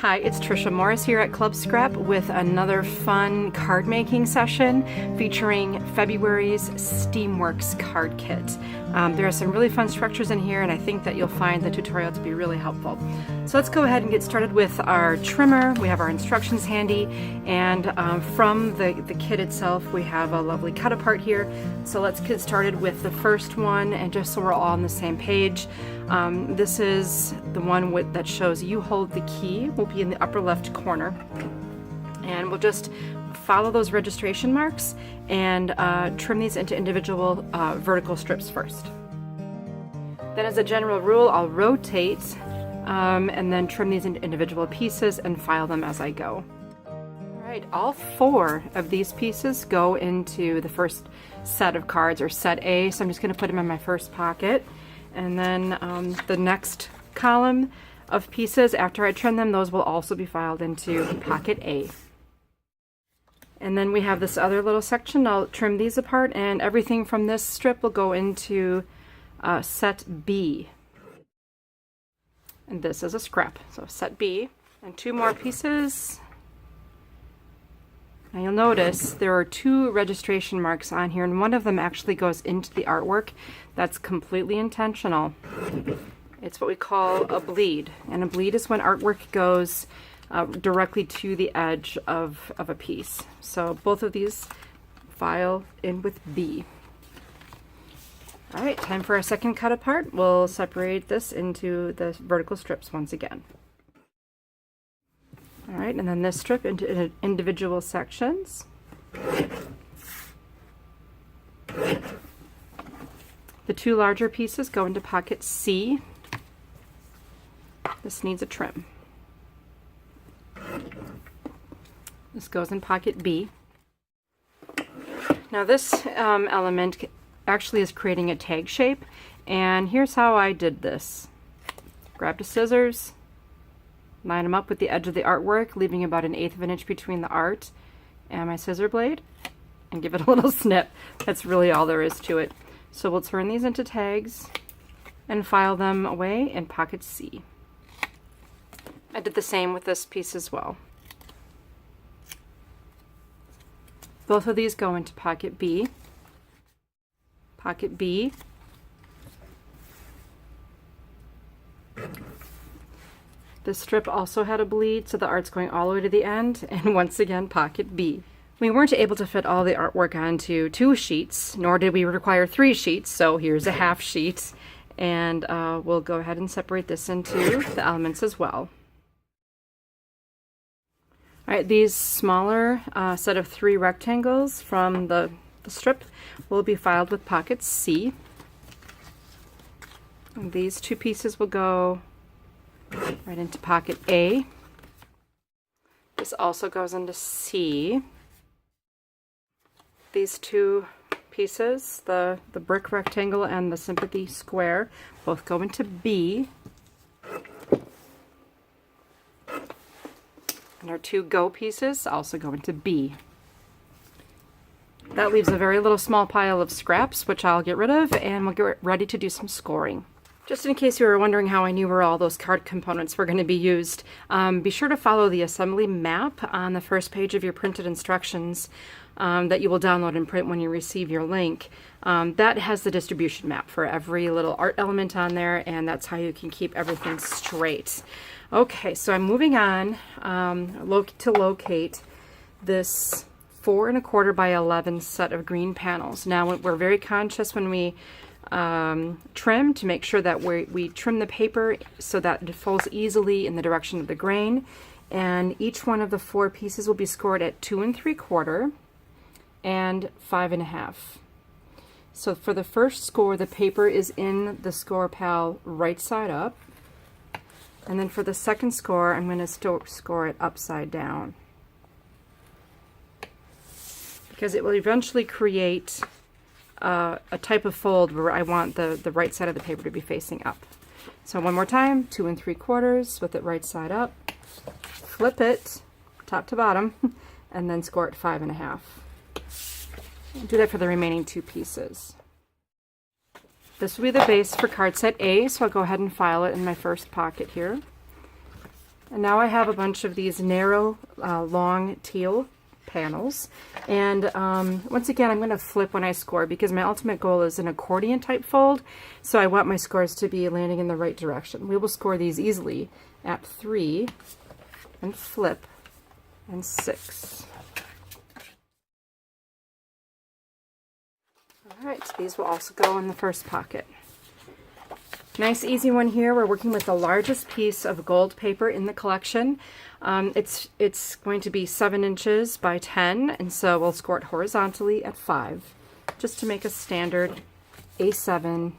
Hi, it's Trisha Morris here at Club Scrap with another fun card making session featuring February's Steamworks card kit. There are some really fun structures in here, and I think that you'll find the tutorial to be really helpful. So let's go ahead and get started with our trimmer. We have our instructions handy, and from the kit itself we have a lovely cut apart here. So let's get started with the first one, and just so we're all on the same page, this is the one that shows you hold the key. Will be in the upper left corner, and we'll just follow those registration marks and trim these into individual vertical strips first. Then, as a general rule, I'll rotate and then trim these into individual pieces and file them as I go. Alright, all 4 of these pieces go into the first set of cards, or set A, so I'm just going to put them in my first pocket. And then the next column of pieces, after I trim them, those will also be filed into pocket A. And then we have this other little section. I'll trim these apart, and everything from this strip will go into set B. And this is a scrap, so set B. And 2 more pieces. Now you'll notice there are 2 registration marks on here, and one of them actually goes into the artwork. That's completely intentional. It's what we call a bleed, and a bleed is when artwork goes directly to the edge of a piece. So both of these file in with B. Alright, time for our second cut apart. We'll separate this into the vertical strips once again. Alright, and then this strip into individual sections. The 2 larger pieces go into pocket C. This needs a trim. This goes in pocket B. Now this element actually is creating a tag shape, and here's how I did this. Grabbed a scissors, line them up with the edge of the artwork, leaving about 1/8 of an inch between the art and my scissor blade, and give it a little snip. That's really all there is to it. So we'll turn these into tags and file them away in pocket C. I did the same with this piece as well. Both of these go into pocket B. Pocket B. This strip also had a bleed, so the art's going all the way to the end, and once again, pocket B. We weren't able to fit all the artwork onto 2 sheets, nor did we require 3 sheets, so here's a half sheet, and we'll go ahead and separate this into the elements as well. Alright, these smaller set of 3 rectangles from the strip will be filed with pocket C. And these 2 pieces will go right into pocket A. This also goes into C. These 2 pieces, the brick rectangle and the sympathy square, both go into B. And our 2 go pieces also go into B. That leaves a very little small pile of scraps, which I'll get rid of, and we'll get ready to do some scoring. Just in case you were wondering how I knew where all those card components were going to be used, be sure to follow the assembly map on the first page of your printed instructions that you will download and print when you receive your link. That has the distribution map for every little art element on there, and that's how you can keep everything straight. Okay, so I'm moving on to locate this 4 1/4 by 11 set of green panels. Now we're very conscious when we trim to make sure that we trim the paper so that it folds easily in the direction of the grain, and each one of the 4 pieces will be scored at 2 3/4 and 5 1/2. So for the first score, the paper is in the score pal right side up, and then for the second score, I'm going to score it upside down, because it will eventually create a type of fold where I want the right side of the paper to be facing up. So one more time, 2 3/4 with it right side up, flip it top to bottom, and then score it 5 1/2. Do that for the remaining 2 pieces. This will be the base for card set A, so I'll go ahead and file it in my first pocket here. And now I have a bunch of these narrow, long teal panels. And once again, I'm going to flip when I score because my ultimate goal is an accordion type fold. So I want my scores to be landing in the right direction. We will score these easily at 3 and flip and 6. All right, so these will also go in the first pocket. Nice easy one here. We're working with the largest piece of gold paper in the collection. It's going to be 7 inches by 10, and so we'll score it horizontally at 5, just to make a standard A7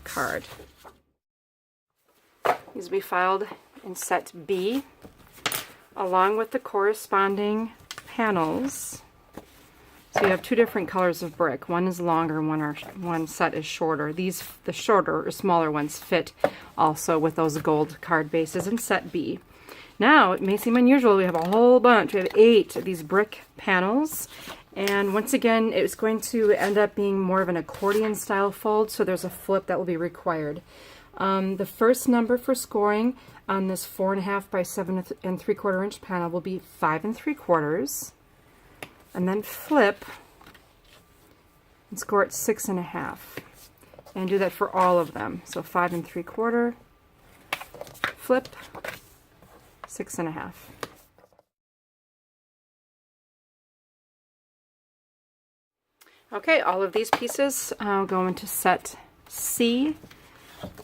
card. These will be filed in set B, along with the corresponding panels. So you have 2 different colors of brick. One is longer, one set is shorter. These, the shorter or smaller ones, fit also with those gold card bases in set B. Now, it may seem unusual, we have a whole bunch. We have 8 of these brick panels. And once again, it's going to end up being more of an accordion style fold, so there's a flip that will be required. The first number for scoring on this 4.5 by 7 3/4 inch panel will be 5 3/4. And then flip and score at 6.5, and do that for all of them. So 5 3/4, flip, 6.5. Okay, all of these pieces go into set C,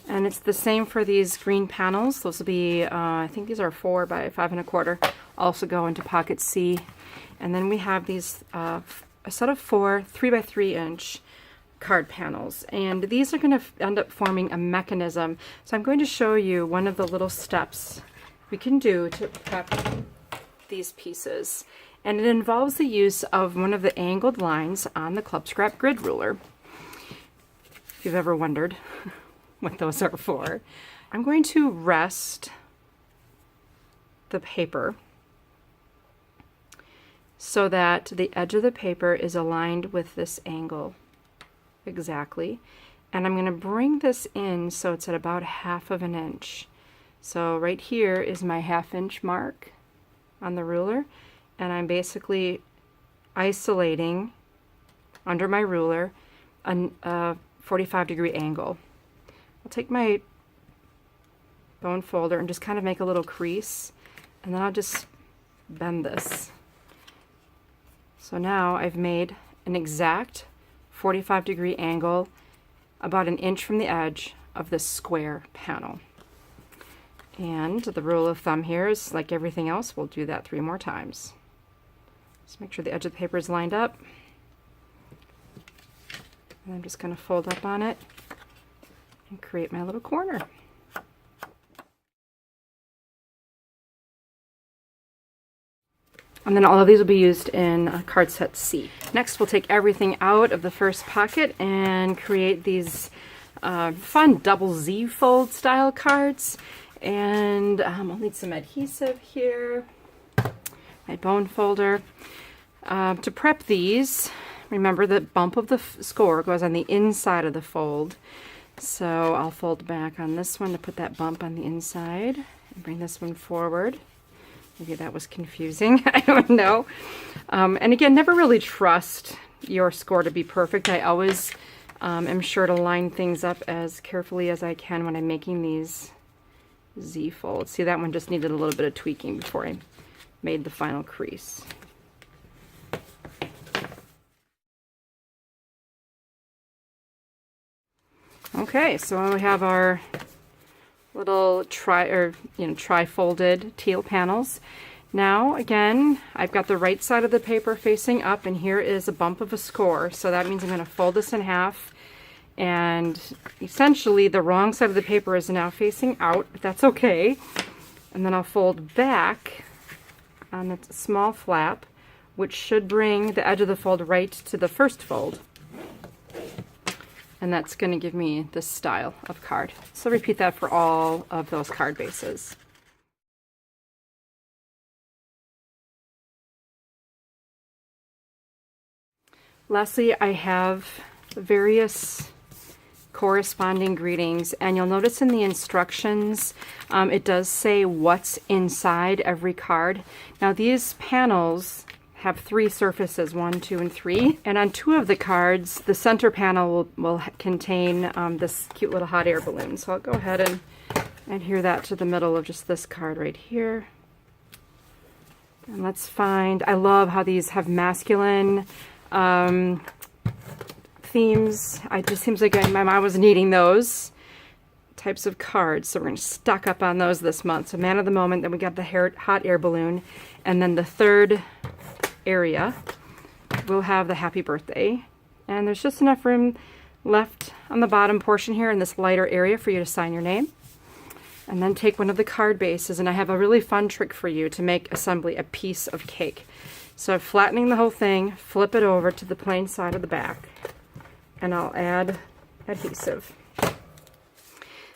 and it's the same for these green panels. Those will be, I think these are 4 by 5 1/4, also go into pocket C. And then we have these, a set of 4 3 by 3 inch card panels. And these are going to end up forming a mechanism. So I'm going to show you one of the little steps we can do to prep these pieces. And it involves the use of one of the angled lines on the Club Scrap grid ruler. If you've ever wondered what those are for. I'm going to rest the paper so that the edge of the paper is aligned with this angle exactly. And I'm going to bring this in so it's at about 1/2 inch. So right here is my 1/2 inch mark on the ruler, and I'm basically isolating under my ruler a 45-degree angle. I'll take my bone folder and just kind of make a little crease, and then I'll just bend this. So now I've made an exact 45-degree angle about 1 inch from the edge of this square panel. And the rule of thumb here is, like everything else, we'll do that 3 more times. Just make sure the edge of the paper is lined up. And I'm just going to fold up on it and create my little corner. And then all of these will be used in card set C. Next, we'll take everything out of the first pocket and create these fun double Z fold style cards. And I'll need some adhesive here, my bone folder. To prep these, remember the bump of the score goes on the inside of the fold. So I'll fold back on this one to put that bump on the inside and bring this one forward. Maybe that was confusing, I don't know. And again, never really trust your score to be perfect. I always am sure to line things up as carefully as I can when I'm making these Z folds. See, that one just needed a little bit of tweaking before I made the final crease. Okay, so we have our little tri-folded teal panels. Now again, I've got the right side of the paper facing up, and here is a bump of a score. So that means I'm going to fold this in half, and essentially the wrong side of the paper is now facing out, but that's okay. And then I'll fold back on the small flap, which should bring the edge of the fold right to the first fold. And that's going to give me this style of card. So repeat that for all of those card bases. Lastly, I have various corresponding greetings, and you'll notice in the instructions it does say what's inside every card. Now these panels have 3 surfaces, 1, 2, and 3, and on 2 of the cards the center panel will contain this cute little hot air balloon. So I'll go ahead and adhere that to the middle of just this card right here. And let's find, I love how these have masculine themes. It just seems like my mom was needing those types of cards, so we're going to stock up on those this month. So man of the moment, then we got the hot air balloon, and then the third area we'll have the happy birthday. And there's just enough room left on the bottom portion here in this lighter area for you to sign your name. And then take one of the card bases, and I have a really fun trick for you to make assembly a piece of cake. So flattening the whole thing, flip it over to the plain side of the back, and I'll add adhesive.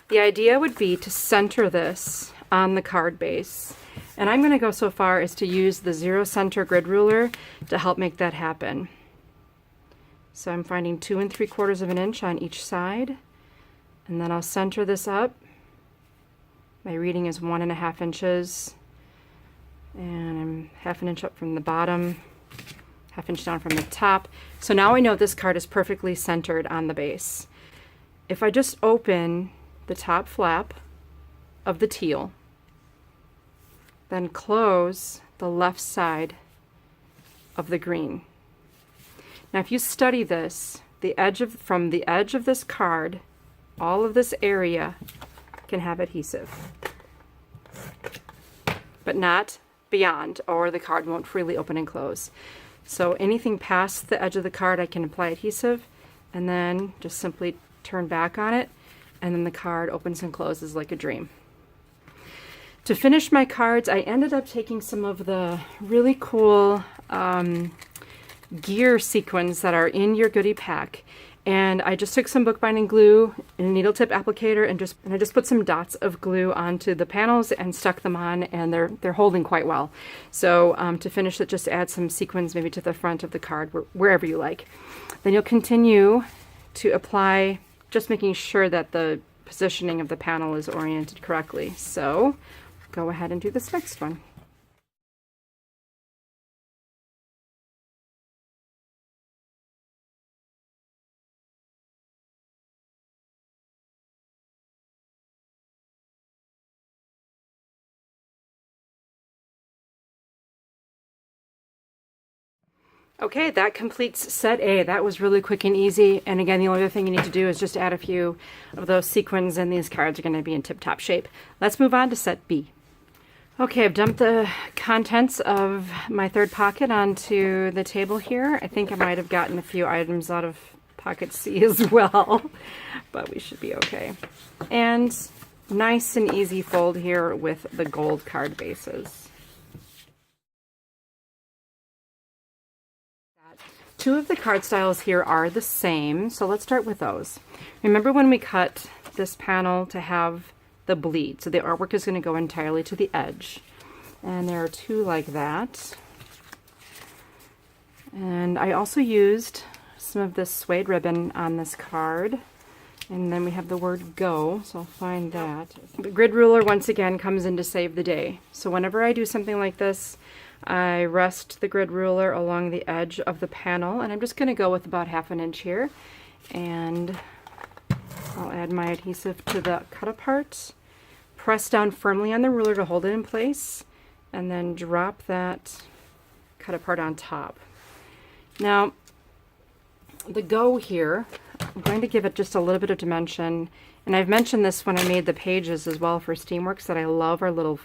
The idea would be to center this on the card base, and I'm going to go so far as to use the 0 center grid ruler to help make that happen. So I'm finding 2 3/4 of an inch on each side, and then I'll center this up. My reading is 1.5 inches, and I'm 1/2 inch up from the bottom, 1/2 inch down from the top. So now I know this card is perfectly centered on the base. If I just open the top flap of the teal, then close the left side of the green. Now if you study this, from the edge of this card, all of this area can have adhesive, but not beyond, or the card won't freely open and close. So anything past the edge of the card I can apply adhesive, and then just simply turn back on it, and then the card opens and closes like a dream. To finish my cards, I ended up taking some of the really cool gear sequins that are in your goodie pack, and I just took some bookbinding glue and a needle tip applicator, and I just put some dots of glue onto the panels and stuck them on, and they're holding quite well. So to finish it, just add some sequins maybe to the front of the card, wherever you like. Then you'll continue to apply, just making sure that the positioning of the panel is oriented correctly. So go ahead and do this next one. Okay, that completes set A. That was really quick and easy. And again, the only other thing you need to do is just add a few of those sequins, and these cards are going to be in tip-top shape. Let's move on to set B. Okay, I've dumped the contents of my third pocket onto the table here. I think I might have gotten a few items out of pocket C as well, but we should be okay. And nice and easy fold here with the gold card bases. 2 of the card styles here are the same, so let's start with those. Remember when we cut this panel to have the bleed, so the artwork is going to go entirely to the edge, and there are 2 like that. And I also used some of this suede ribbon on this card, and then we have the word go, so I'll find that. The grid ruler once again comes in to save the day, so whenever I do something like this, I rest the grid ruler along the edge of the panel, and I'm just going to go with about 1/2 inch here, and I'll add my adhesive to the cut apart, press down firmly on the ruler to hold it in place, and then drop that cut apart on top. Now the go here, I'm going to give it just a little bit of dimension, and I've mentioned this when I made the pages as well for Steamworks, that I love our little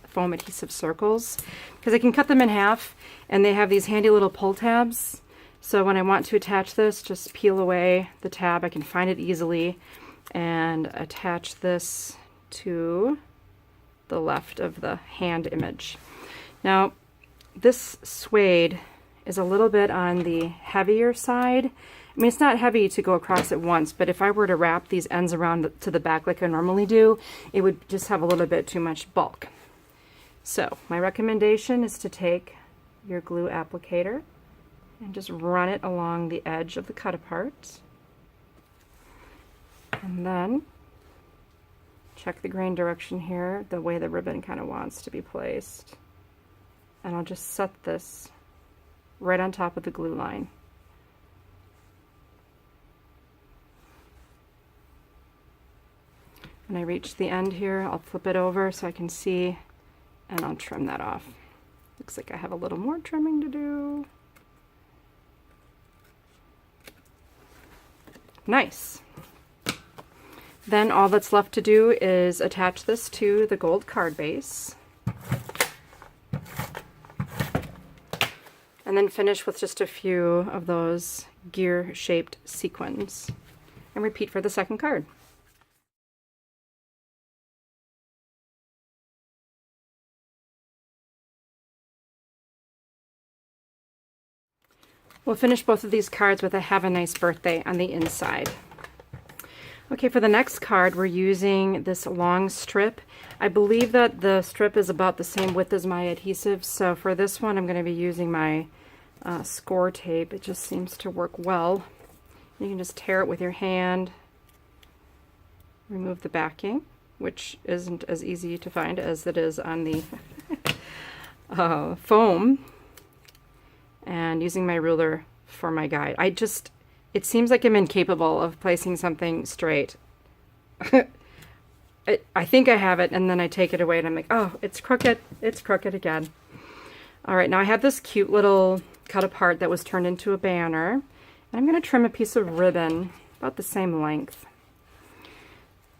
foam adhesive circles, because I can cut them in half, and they have these handy little pull tabs. So when I want to attach this, just peel away the tab, I can find it easily, and attach this to the left of the hand image. Now this suede is a little bit on the heavier side. I mean, it's not heavy to go across at once, but if I were to wrap these ends around to the back like I normally do, it would just have a little bit too much bulk. So my recommendation is to take your glue applicator and just run it along the edge of the cut apart. And then check the grain direction here, the way the ribbon kind of wants to be placed. And I'll just set this right on top of the glue line. When I reach the end here, I'll flip it over so I can see, and I'll trim that off. Looks like I have a little more trimming to do. Nice. Then all that's left to do is attach this to the gold card base. And then finish with just a few of those gear-shaped sequins. And repeat for the second card. We'll finish both of these cards with a "Have a Nice Birthday" on the inside. Okay, for the next card, we're using this long strip. I believe that the strip is about the same width as my adhesive, so for this one I'm going to be using my score tape. It just seems to work well. You can just tear it with your hand, remove the backing, which isn't as easy to find as it is on the foam, and using my ruler for my guide. It seems like I'm incapable of placing something straight. I think I have it, and then I take it away and I'm like, oh, it's crooked. It's crooked again. All right, now I have this cute little cut apart that was turned into a banner. And I'm going to trim a piece of ribbon about the same length.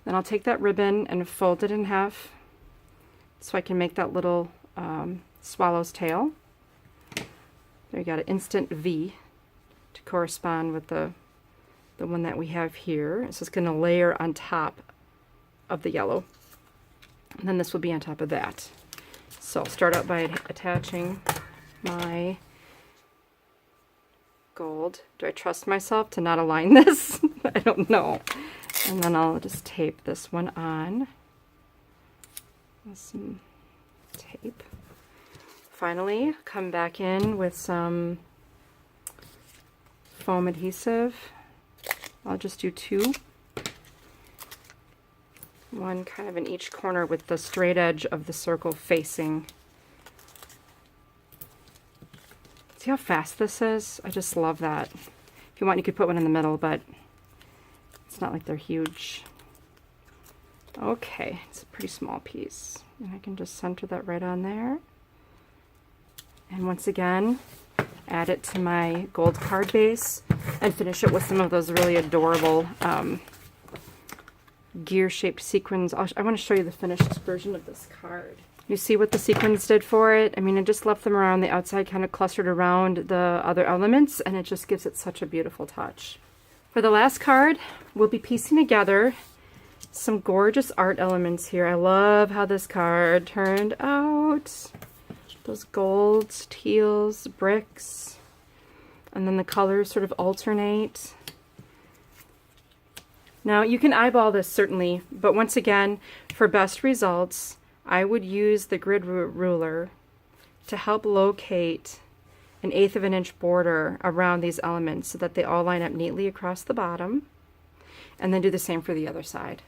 Then I'll take that ribbon and fold it in half so I can make that little swallow's tail. There you got an instant V to correspond with the one that we have here. So it's going to layer on top of the yellow. And then this will be on top of that. So I'll start out by attaching my gold. Do I trust myself to not align this? I don't know. And then I'll just tape this one on with some tape. Finally, come back in with some foam adhesive. I'll just do two. One kind of in each corner with the straight edge of the circle facing. See how fast this is? I just love that. If you want, you could put one in the middle, but it's not like they're huge. Okay, it's a pretty small piece. And I can just center that right on there. And once again, add it to my gold card base and finish it with some of those really adorable gear-shaped sequins. I want to show you the finished version of this card. You see what the sequins did for it? I mean, I just left them around the outside, kind of clustered around the other elements, and it just gives it such a beautiful touch. For the last card, we'll be piecing together some gorgeous art elements here. I love how this card turned out. Those golds, teals, bricks, and then the colors sort of alternate. Now you can eyeball this certainly, but once again, for best results, I would use the grid ruler to help locate an 1/8 of an inch border around these elements so that they all line up neatly across the bottom, and then do the same for the other side.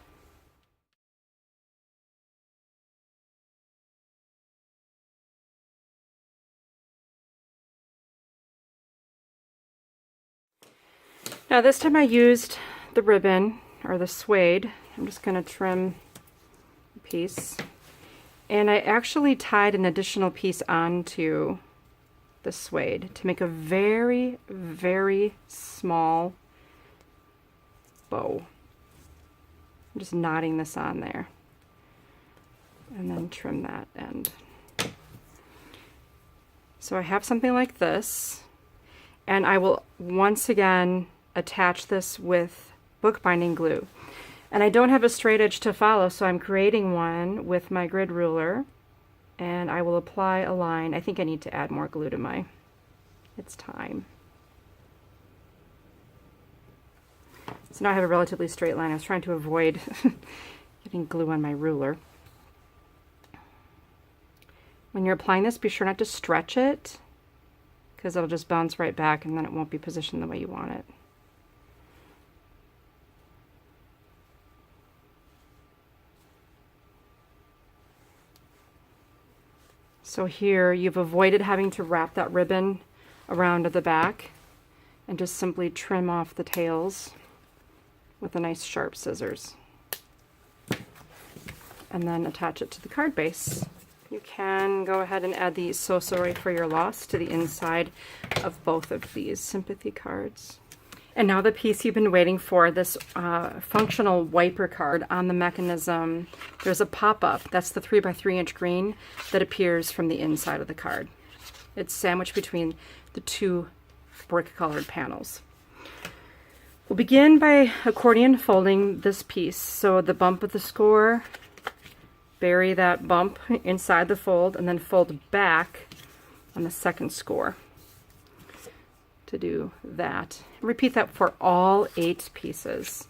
Now this time I used the ribbon, or the suede. I'm just going to trim a piece. And I actually tied an additional piece onto the suede to make a very, very small bow. I'm just knotting this on there. And then trim that end. So I have something like this. And I will once again attach this with bookbinding glue. And I don't have a straight edge to follow, so I'm creating one with my grid ruler, and I will apply a line. I think I need to add more glue to my, it's time. So now I have a relatively straight line. I was trying to avoid getting glue on my ruler. When you're applying this, be sure not to stretch it, because it'll just bounce right back and then it won't be positioned the way you want it. So here you've avoided having to wrap that ribbon around the back and just simply trim off the tails with a nice sharp scissors. And then attach it to the card base. You can go ahead and add the So Sorry for Your Loss to the inside of both of these sympathy cards. And now the piece you've been waiting for, this functional wiper card. On the mechanism, there's a pop-up. That's the 3x3 inch green that appears from the inside of the card. It's sandwiched between the two brick-colored panels. We'll begin by accordion folding this piece. So the bump of the score, bury that bump inside the fold, and then fold back on the second score to do that. Repeat that for all 8 pieces.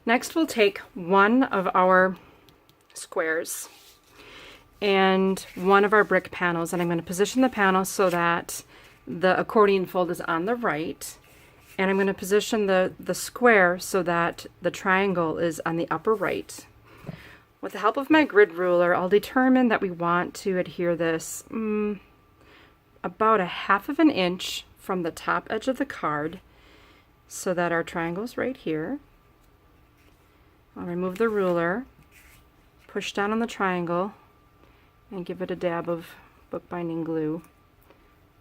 Next, we'll take one of our squares and one of our brick panels, and I'm going to position the panel so that the accordion fold is on the right, and I'm going to position the square so that the triangle is on the upper right. With the help of my grid ruler, I'll determine that we want to adhere this about a 1/2 inch from the top edge of the card so that our triangle is right here. I'll remove the ruler, push down on the triangle, and give it a dab of bookbinding glue.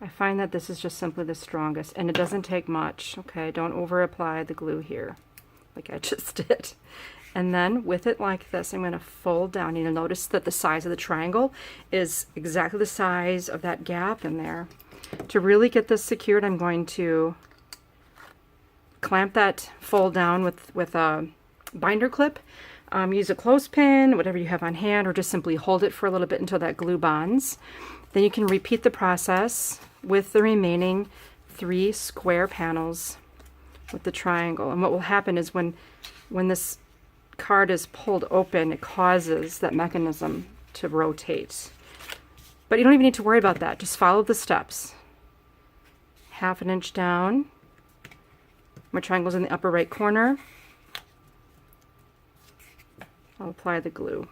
I find that this is just simply the strongest, and it doesn't take much. Okay, don't over apply the glue here like I just did. And then with it like this, I'm going to fold down. You'll notice that the size of the triangle is exactly the size of that gap in there. To really get this secured, I'm going to clamp that fold down with a binder clip. Use a clothespin, whatever you have on hand, or just simply hold it for a little bit until that glue bonds. Then you can repeat the process with the remaining 3 square panels with the triangle. And what will happen is when this card is pulled open, it causes that mechanism to rotate. But you don't even need to worry about that. Just follow the steps. 1/2 inch down. My triangle's in the upper right corner. I'll apply the glue.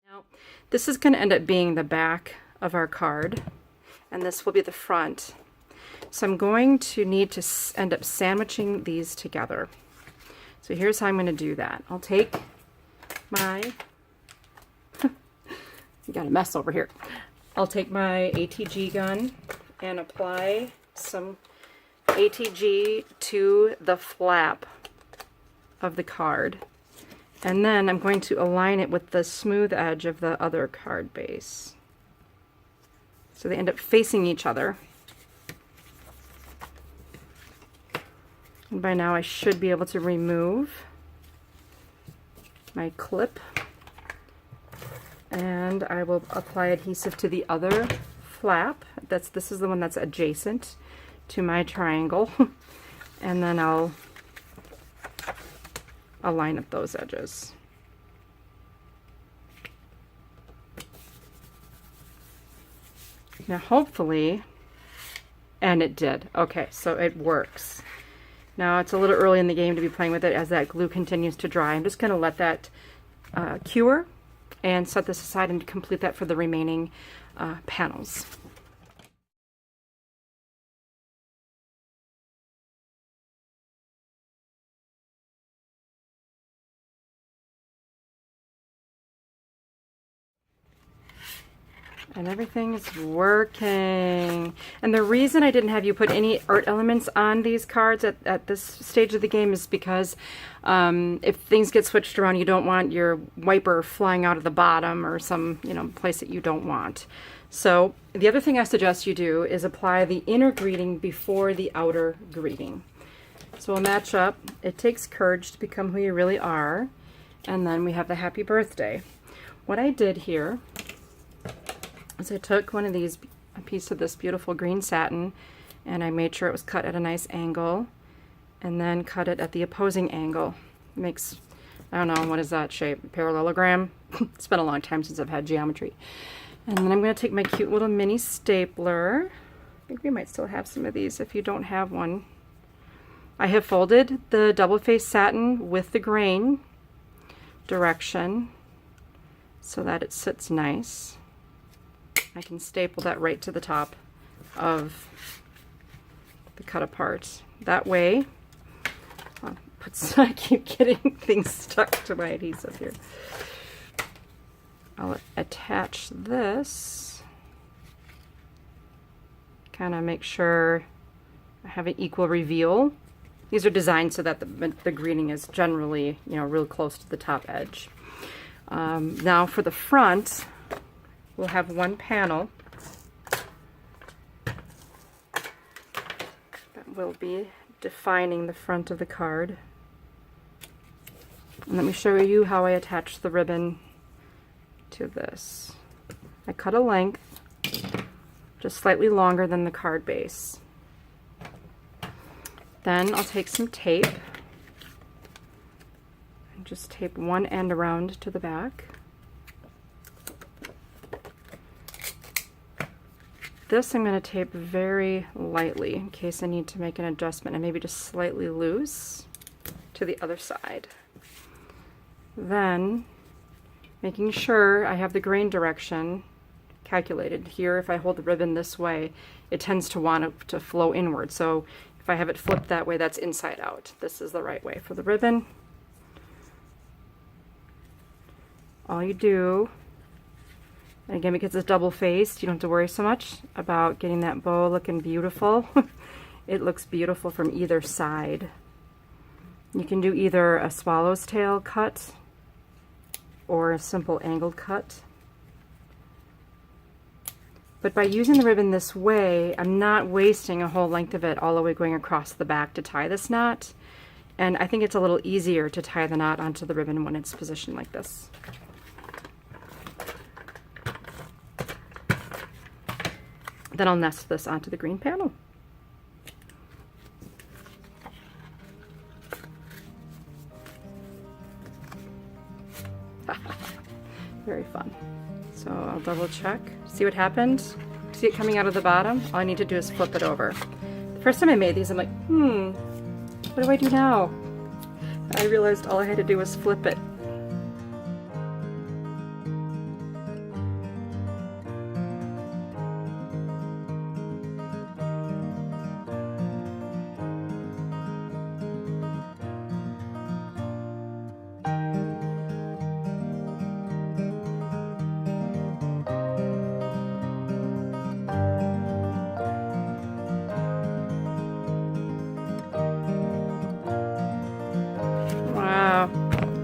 Now, this is going to end up being the back of our card, and this will be the front. So I'm going to need to end up sandwiching these together. So here's how I'm going to do that. I'll take my you got a mess over here. I'll take my ATG gun and apply some ATG to the flap of the card. And then I'm going to align it with the smooth edge of the other card base. So they end up facing each other. And by now I should be able to remove my clip. And I will apply adhesive to the other flap. This is the one that's adjacent to my triangle. And then I'll line up those edges. Now hopefully, and it did. Okay, so it works. Now it's a little early in the game to be playing with it as that glue continues to dry. I'm just going to let that cure and set this aside and complete that for the remaining panels. And everything is working. And the reason I didn't have you put any art elements on these cards at this stage of the game is because if things get switched around, you don't want your wiper flying out of the bottom or some place that you don't want. So the other thing I suggest you do is apply the inner greeting before the outer greeting. So we'll match up. It takes courage to become who you really are. And then we have the happy birthday. What I did here is I took a piece of this beautiful green satin, and I made sure it was cut at a nice angle, and then cut it at the opposing angle. It makes I don't know, what is that shape? Parallelogram? It's been a long time since I've had geometry. And then I'm going to take my cute little mini stapler. I think we might still have some of these if you don't have one. I have folded the double-faced satin with the grain direction so that it sits nice. I can staple that right to the top of the cut apart. That way, I keep getting things stuck to my adhesive here. I'll attach this, kind of make sure I have an equal reveal. These are designed so that the greening is generally, you know, real close to the top edge. Now for the front, we'll have one panel that will be defining the front of the card. And let me show you how I attach the ribbon to this. I cut a length just slightly longer than the card base. Then I'll take some tape and just tape one end around to the back. This I'm going to tape very lightly in case I need to make an adjustment, and maybe just slightly loose to the other side. Then, making sure I have the grain direction calculated. Here, if I hold the ribbon this way, it tends to want it to flow inward. So if I have it flipped that way, that's inside out. This is the right way for the ribbon. All you do, and again, because it's double-faced, you don't have to worry so much about getting that bow looking beautiful. It looks beautiful from either side. You can do either a swallow's tail cut or a simple angled cut. But by using the ribbon this way, I'm not wasting a whole length of it all the way going across the back to tie this knot. And I think it's a little easier to tie the knot onto the ribbon when it's positioned like this. Then I'll nest this onto the green panel. Very fun. So I'll double check, see what happened. See it coming out of the bottom? All I need to do is flip it over. The first time I made these, I'm like, what do I do now? I realized all I had to do was flip it.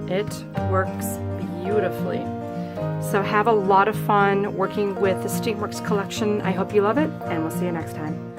It works beautifully. So have a lot of fun working with the Steamworks collection. I hope you love it, and we'll see you next time.